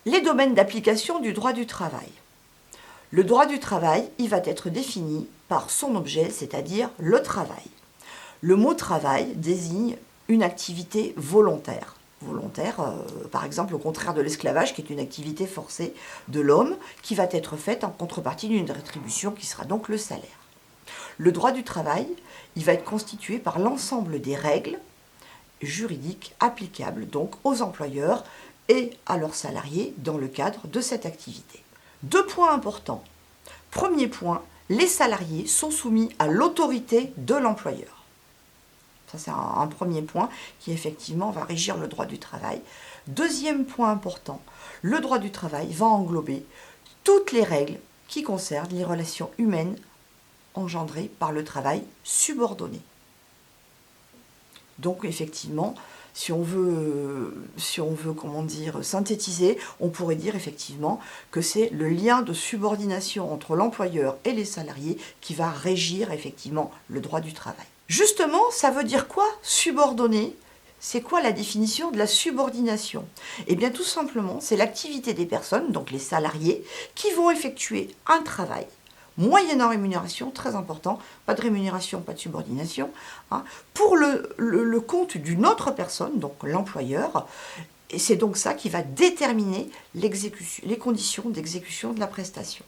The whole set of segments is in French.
Les domaines d'application du droit du travail. Le droit du travail, il va être défini par son objet, c'est-à-dire le travail. Le mot travail désigne une activité volontaire. Volontaire, par exemple, au contraire de l'esclavage, qui est une activité forcée de l'homme, qui va être faite en contrepartie d'une rétribution qui sera donc le salaire. Le droit du travail, il va être constitué par l'ensemble des règles juridiques applicables donc aux employeurs et à leurs salariés dans le cadre de cette activité. 2 points importants. Premier point, les salariés sont soumis à l'autorité de l'employeur. Ça, c'est un premier point qui, effectivement, va régir le droit du travail. Deuxième point important, le droit du travail va englober toutes les règles qui concernent les relations humaines engendrées par le travail subordonné. Donc, effectivement, si on veut synthétiser, on pourrait dire effectivement que c'est le lien de subordination entre l'employeur et les salariés qui va régir effectivement le droit du travail. Justement, ça veut dire quoi, subordonner? C'est quoi la définition de la subordination? Eh bien, tout simplement, c'est l'activité des personnes, donc les salariés, qui vont effectuer un travail moyennant rémunération, très important, pas de rémunération, pas de subordination, pour le compte d'une autre personne, donc l'employeur, et c'est donc ça qui va déterminer les conditions d'exécution de la prestation.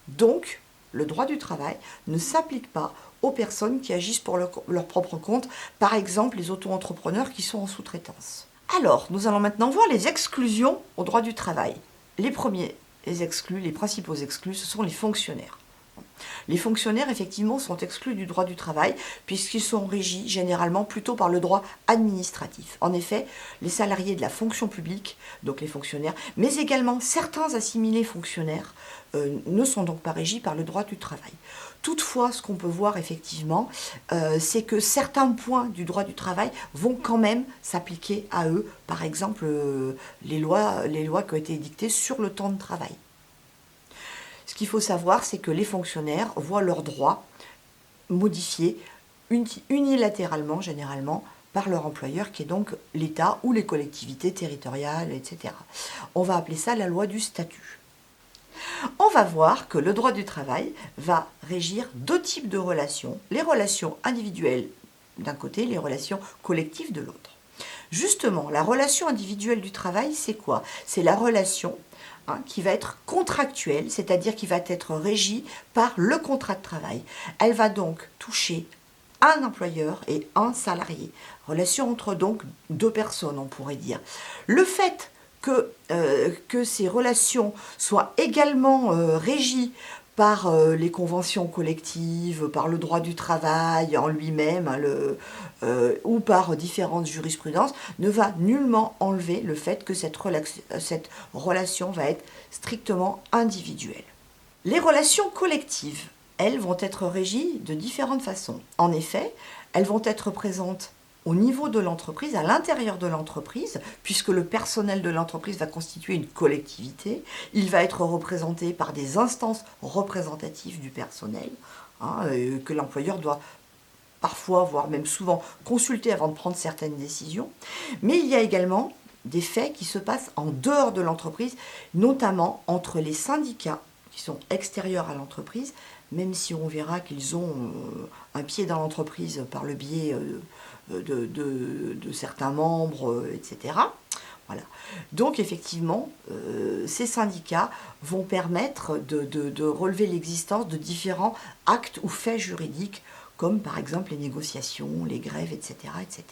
Donc, le droit du travail ne s'applique pas aux personnes qui agissent pour leur propre compte, par exemple les auto-entrepreneurs qui sont en sous-traitance. Alors, nous allons maintenant voir les exclusions au droit du travail. Les premiers exclus, les principaux exclus, ce sont les fonctionnaires. Les fonctionnaires, effectivement, sont exclus du droit du travail puisqu'ils sont régis généralement plutôt par le droit administratif. En effet, les salariés de la fonction publique, donc les fonctionnaires, mais également certains assimilés fonctionnaires, ne sont donc pas régis par le droit du travail. Toutefois, ce qu'on peut voir effectivement, c'est que certains points du droit du travail vont quand même s'appliquer à eux. Par exemple, les lois qui ont été édictées sur le temps de travail. Ce qu'il faut savoir, c'est que les fonctionnaires voient leurs droits modifiés unilatéralement, généralement, par leur employeur, qui est donc l'État ou les collectivités territoriales, etc. On va appeler ça la loi du statut. On va voir que le droit du travail va régir 2 types de relations. Les relations individuelles d'un côté, les relations collectives de l'autre. Justement, la relation individuelle du travail, c'est quoi? C'est la relation qui va être contractuelle, c'est-à-dire qui va être régie par le contrat de travail. Elle va donc toucher un employeur et un salarié. Relation entre donc 2 personnes, on pourrait dire. Le fait que ces relations soient également régies par les conventions collectives, par le droit du travail en lui-même, ou par différentes jurisprudences, ne va nullement enlever le fait que cette relation va être strictement individuelle. Les relations collectives, elles, vont être régies de différentes façons. En effet, elles vont être présentes au niveau de l'entreprise, à l'intérieur de l'entreprise, puisque le personnel de l'entreprise va constituer une collectivité, il va être représenté par des instances représentatives du personnel, que l'employeur doit parfois, voire même souvent, consulter avant de prendre certaines décisions. Mais il y a également des faits qui se passent en dehors de l'entreprise, notamment entre les syndicats qui sont extérieurs à l'entreprise, même si on verra qu'ils ont un pied dans l'entreprise par le biais de certains membres, etc. Voilà. Donc effectivement, ces syndicats vont permettre de relever l'existence de différents actes ou faits juridiques, comme par exemple les négociations, les grèves, etc., etc.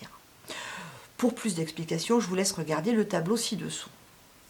Pour plus d'explications, je vous laisse regarder le tableau ci-dessous.